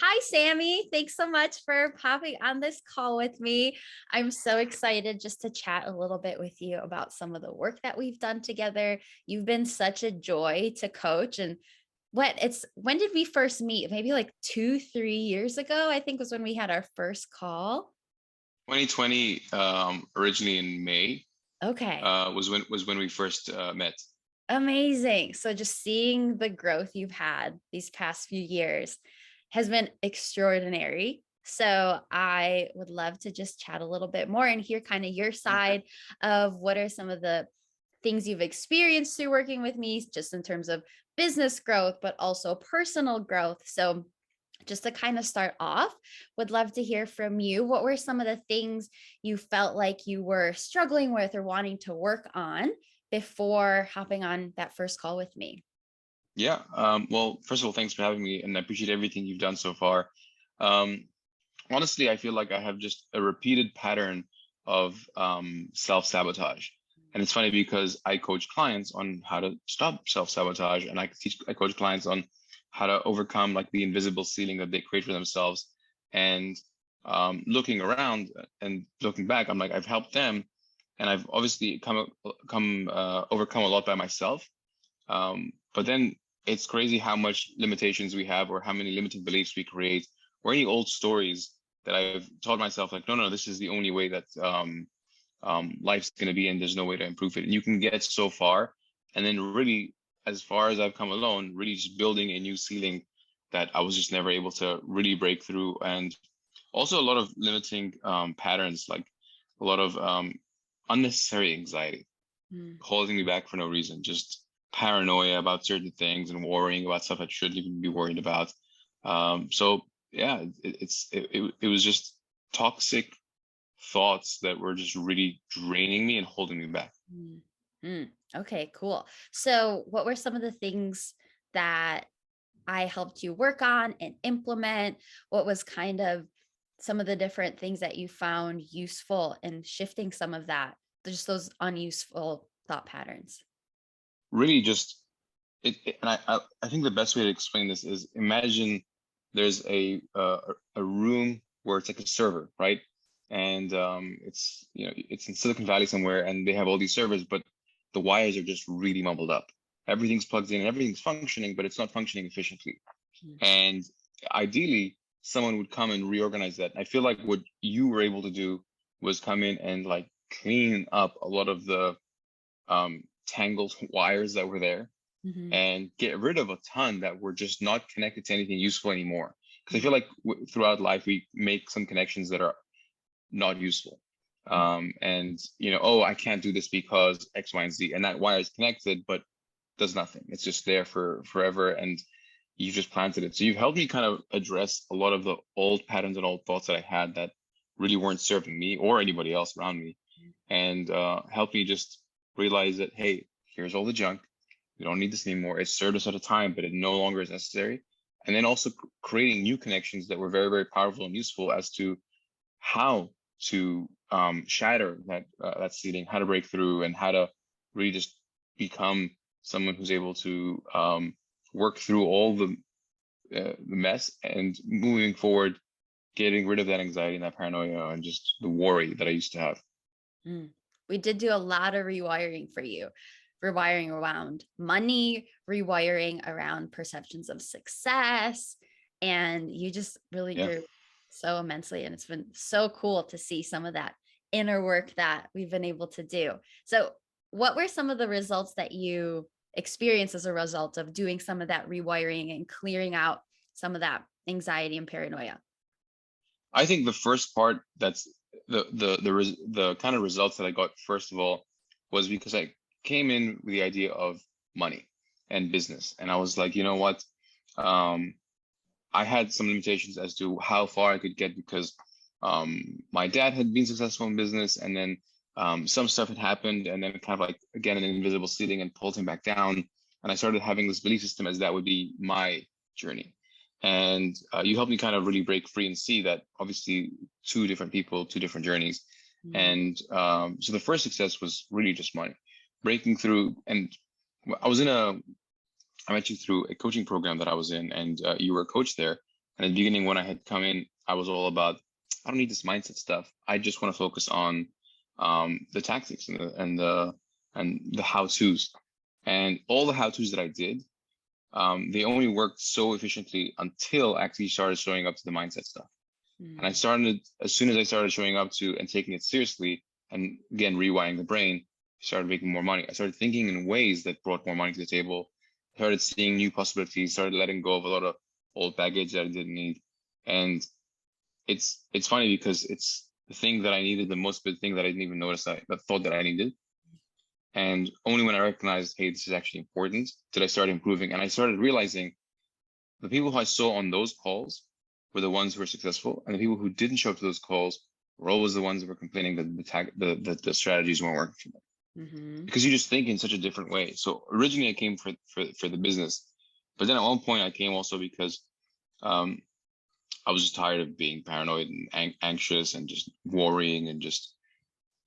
Hi, Sammy. Thanks so much for popping on this call with me. I'm so excited just to chat a little bit with you about some of the work that we've done together. You've been such a joy to coach. And when did we first meet? Maybe like 2, 3 years ago, I think was when we had our first call. 2020, originally in May, Okay. was when we first met. Amazing. So just seeing the growth you've had these past few years has been extraordinary. So I would love to just chat a little bit more and hear kind of your Okay. side of what are some of the things you've experienced through working with me, just in terms of business growth, but also personal growth. So just to kind of start off, would love to hear from you. What were some of the things you felt like you were struggling with or wanting to work on before hopping on that first call with me? Yeah. Well, first of all, thanks for having me, and I appreciate everything you've done so far. Um, Honestly, I feel like I have just a repeated pattern of self-sabotage. And it's funny because I coach clients on how to stop self-sabotage, and I coach clients on how to overcome like the invisible ceiling that they create for themselves. And looking around and looking back, I'm like, I've helped them, and I've obviously overcome a lot by myself. But then it's crazy how much limitations we have, or how many limiting beliefs we create, or any old stories that I've taught myself, like, no, this is the only way that life's going to be, and there's no way to improve it. And you can get so far, and then really, as far as I've come alone, really just building a new ceiling that I was just never able to really break through. And also a lot of limiting patterns, like a lot of unnecessary anxiety Mm. holding me back for no reason, just paranoia about certain things and worrying about stuff I shouldn't even be worried about. So yeah, it was just toxic thoughts that were just really draining me and holding me back. Mm. Mm. Okay, cool. So, what were some of the things that I helped you work on and implement? What was kind of some of the different things that you found useful in shifting some of that, just those unuseful thought patterns? Really, just and I think the best way to explain this is, imagine there's a room where it's like a server, right? And it's, it's in Silicon Valley somewhere, and they have all these servers, but the wires are just really mumbled up. Everything's plugged in and everything's functioning, but it's not functioning efficiently. Mm. And ideally, someone would come and reorganize that. I feel like what you were able to do was come in and like clean up a lot of the tangled wires that were there, Mhm. and get rid of a ton that were just not connected to anything useful anymore. Because I Mm. feel like throughout life, we make some connections that are not useful. Mm. And, oh, I can't do this because X, Y, and Z. And that wire is connected, but does nothing. It's just there for forever. And you just planted it. So you've helped me kind of address a lot of the old patterns and old thoughts that I had that really weren't serving me or anybody else around me. And help me just realize that, hey, here's all the junk. We don't need this anymore. It served us at a time, but it no longer is necessary. And then also creating new connections that were very, very powerful and useful as to how to shatter that ceiling, how to break through, and how to really just become someone who's able to work through all the mess, and moving forward, getting rid of that anxiety and that paranoia and just the worry that I used to have. Mm. We did do a lot of rewiring for you, rewiring around money, rewiring around perceptions of success. And you just really Yeah. grew so immensely. And it's been so cool to see some of that inner work that we've been able to do. So, what were some of the results that you experienced as a result of doing some of that rewiring and clearing out some of that anxiety and paranoia? I think the first part, that's the kind of results that I got, first of all, was because I came in with the idea of money and business, and I was like, you know what, um, I had some limitations as to how far I could get, because my dad had been successful in business, and then some stuff had happened, and then kind of like, again, an invisible ceiling, and pulled him back down. And I started having this belief system as that would be my journey. And you helped me kind of really break free and see that obviously two different people, two different journeys. Mm. And so the first success was really just money, breaking through. And I was in a I met you through a coaching program that I was in, and you were a coach there. And in the beginning, when I had come in, I was all about, I don't need this mindset stuff. I just want to focus on the tactics and the how-tos. And all the how-tos that I did, they only worked so efficiently until I actually started showing up to the mindset stuff. And I started, as soon as I started showing up to and taking it seriously, and again, rewiring the brain, I started making more money. I started thinking in ways that brought more money to the table, started seeing new possibilities, started letting go of a lot of old baggage that I didn't need. And it's funny because it's the thing that I needed the most, but the thing that I didn't even notice that thought that I needed. And only when I recognized, hey, this is actually important, did I start improving. And I started realizing the people who I saw on those calls were the ones who were successful, and the people who didn't show up to those calls were always the ones that were complaining that the strategies weren't working for them. Because you just think in such a different way. So originally I came for the business, but then at one point I came also because I was just tired of being paranoid and anxious and just worrying, and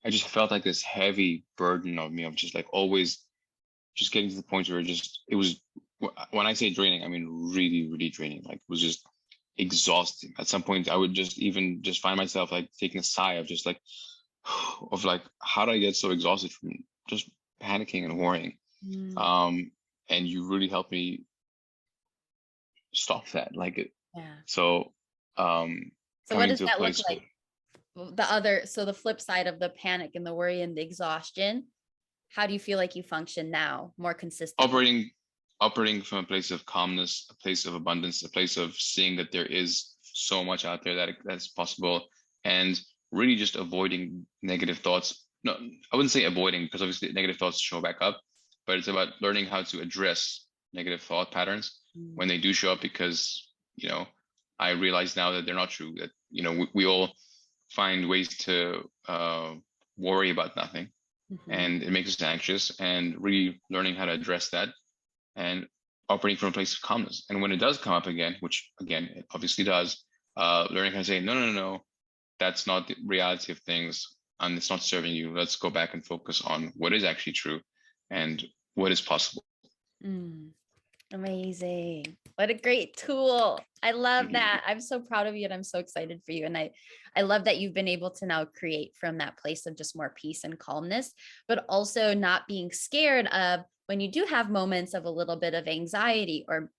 I just felt like this heavy burden on me of just like always just getting to the point where it was, when I say draining, I mean really, really draining. Like it was just exhausting. At some point I would just find myself like taking a sigh of just like, of like, how did I get so exhausted from just panicking and worrying? And you really helped me stop that. Like it. Yeah. So So what coming does to a that look place like? So the flip side of the panic and the worry and the exhaustion, how do you feel like you function now more consistently? operating from a place of calmness, a place of abundance, a place of seeing that there is so much out there that's possible, and really just avoiding negative thoughts. No, I wouldn't say avoiding, because obviously negative thoughts show back up, but it's about learning how to address negative thought patterns when they do show up, because, I realize now that they're not true, that, we all find ways to worry about nothing, and it makes us anxious, and really learning how to address that and operating from a place of calmness. And when it does come up again, which again, it obviously does, learning how to say, no, no, no, no, that's not the reality of things, and it's not serving you. Let's go back and focus on what is actually true and what is possible. Amazing. What a great tool. I love Mhm. that. I'm so proud of you and I'm so excited for you. And I love that you've been able to now create from that place of just more peace and calmness, but also not being scared of when you do have moments of a little bit of anxiety, or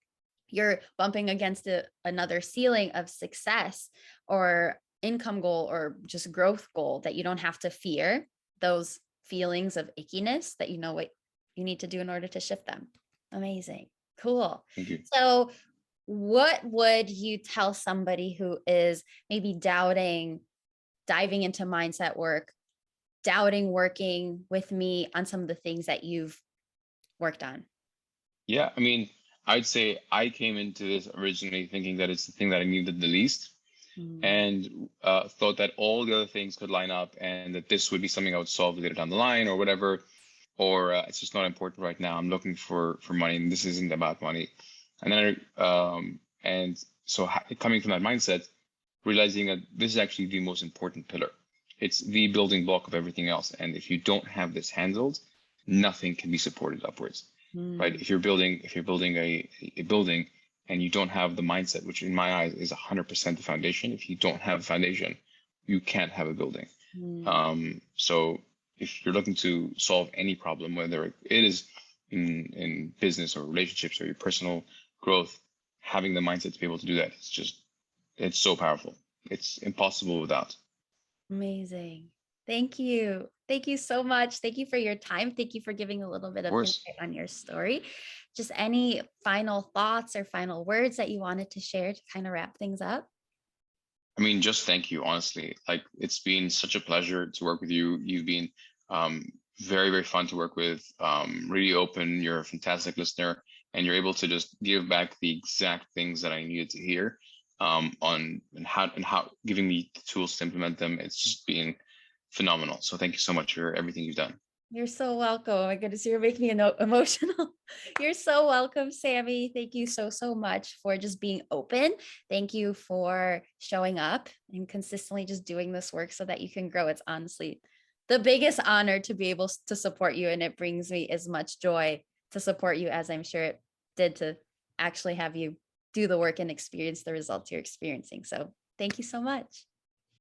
you're bumping against another ceiling of success or income goal or just growth goal, that you don't have to fear those feelings of ickiness, that you know what you need to do in order to shift them. Amazing. Cool. Thank you. So what would you tell somebody who is maybe doubting diving into mindset work, doubting working with me on some of the things that you've worked on? Yeah, I mean, I'd say I came into this originally thinking that it's the thing that I needed the least, and thought that all the other things could line up, and that this would be something I would solve later down the line or whatever, or it's just not important right now. I'm looking for money, and this isn't about money. And then and so coming from that mindset, realizing that this is actually the most important pillar. It's the building block of everything else. And if you don't have this handled, nothing can be supported upwards, right? If you're building a building and you don't have the mindset, which in my eyes is 100% the foundation. If you don't have a foundation, you can't have a building. So if you're looking to solve any problem, whether it is in business or relationships or your personal growth, having the mindset to be able to do that, it's so powerful. It's impossible without. Amazing. Thank you. Thank you so much. Thank you for your time. Thank you for giving a little bit Of of course. insight on your story. Just any final thoughts or final words that you wanted to share to kind of wrap things up? I mean, just thank you, honestly. Like, it's been such a pleasure to work with you. You've been very, very fun to work with, really open. You're a fantastic listener, and you're able to just give back the exact things that I needed to hear, on and how giving me the tools to implement them. It's just been phenomenal. So thank you so much for everything you've done. You're so welcome. Oh my goodness, you're making me emotional. You're so welcome, Sami. Thank you so, so much for just being open. Thank you for showing up and consistently just doing this work so that you can grow. It's honestly the biggest honor to be able to support you. And it brings me as much joy to support you as I'm sure it did to actually have you do the work and experience the results you're experiencing. So thank you so much.